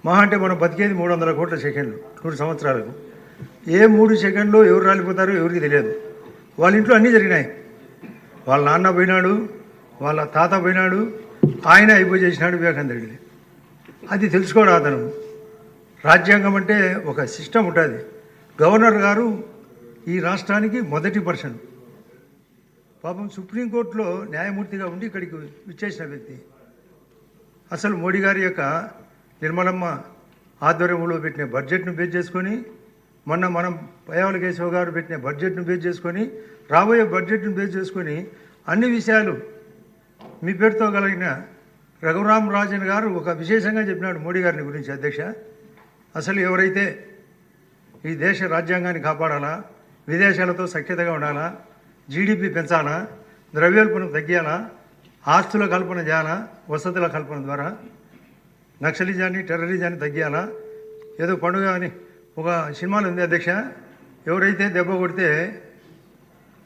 మహా అంటే మనం బతికేది 300 కోట్ల సెకండ్లు 100 సంవత్సరాలకు. ఏ 3 సెకండ్లో ఎవరు రాలిపోతారో ఎవరికి తెలియదు. వాళ్ళ ఇంట్లో అన్నీ జరిగినాయి. వాళ్ళ నాన్న పోయినాడు, వాళ్ళ తాత పోయినాడు, ఆయన అయిపోయి చేసినాడు వివేకానంద రెడ్డి. అది తెలుసుకోవడం అతను. రాజ్యాంగం అంటే ఒక సిస్టమ్ ఉంటుంది. గవర్నర్ గారు ఈ రాష్ట్రానికి మొదటి పర్సన్. పాపం సుప్రీంకోర్టులో న్యాయమూర్తిగా ఉండి ఇక్కడికి విచ్చేసిన వ్యక్తి. అసలు మోడీ గారి యొక్క నిర్మలమ్మ ఆధ్వర్యంలో పెట్టిన బడ్జెట్ను బేస్ చేసుకొని, మనం పయ్యావుల కేశవ గారు పెట్టిన బడ్జెట్ను బేస్ చేసుకొని, రాబోయే బడ్జెట్ను బేస్ చేసుకొని అన్ని విషయాలు మీ పేరుతో కలిగిన రఘురామ్ రాజన్ గారు ఒక విశేషంగా చెప్పినాడు మోడీ గారిని గురించి. అధ్యక్ష, అసలు ఎవరైతే ఈ దేశ రాజ్యాంగాన్ని కాపాడాలా, విదేశాలతో సఖ్యతగా ఉండాలా, జీడిపి పెంచాలా, ద్రవ్యోల్బణం తగ్గియాలా, ఆస్తుల కల్పన చేయాలా, వసతుల కల్పన ద్వారా నక్సలిజాన్ని టెర్రరిజాన్ని తగ్గియాలా. ఏదో పండుగ అని ఒక సినిమాలో ఉంది అధ్యక్ష, ఎవరైతే దెబ్బ కొడితే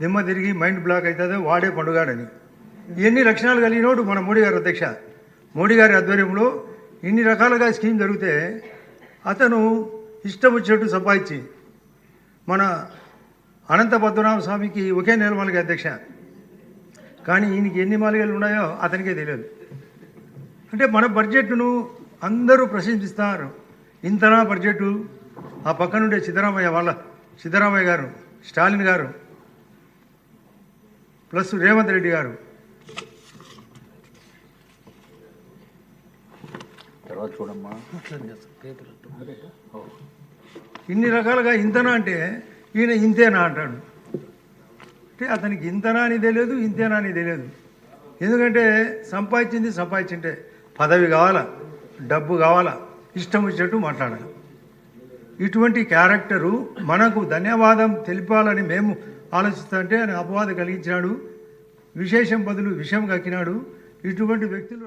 దిమ్మ తిరిగి మైండ్ బ్లాక్ అవుతుందో వాడే పండుగాడని. ఎన్ని లక్షణాలు కలిగినోడు మన మోడీ గారు. అధ్యక్ష, మోడీ గారి ఆధ్వర్యంలో ఇన్ని రకాలుగా స్కీమ్ జరిగితే అతను ఇష్టం వచ్చినట్టు సంపాదించి మన అనంత పద్మనాభ స్వామికి ఒకే నెలమాలిక అధ్యక్ష, కానీ ఈయనకి ఎన్ని మాలికలు ఉన్నాయో అతనికే తెలియదు. అంటే మన బడ్జెట్ను అందరూ ప్రశంసిస్తారు. ఇంతనా బడ్జెట్. ఆ పక్కనుండే సిద్ధరామయ్య గారు, స్టాలిన్ గారు ప్లస్ రేవంత్ రెడ్డి గారు చూడమ్మా ఇన్ని రకాలుగా ఇంతనా అంటే ఈయన ఇంతేనా అంటాడు. అంటే అతనికి ఇంతనా అని తెలియదు, ఇంతేనా అని తెలియదు. ఎందుకంటే సంపాదించింటే పదవి కావాలా, డబ్బు కావాలా, ఇష్టం వచ్చినట్టు మాట్లాడాలి. ఇటువంటి క్యారెక్టరు మనకు ధన్యవాదం తెలిపాలని మేము ఆలోచిస్తుంటే ఆయన అపవాదం కలిగించినాడు. విశేషం బదులు విషయం కక్కినాడు. ఇటువంటి వ్యక్తులు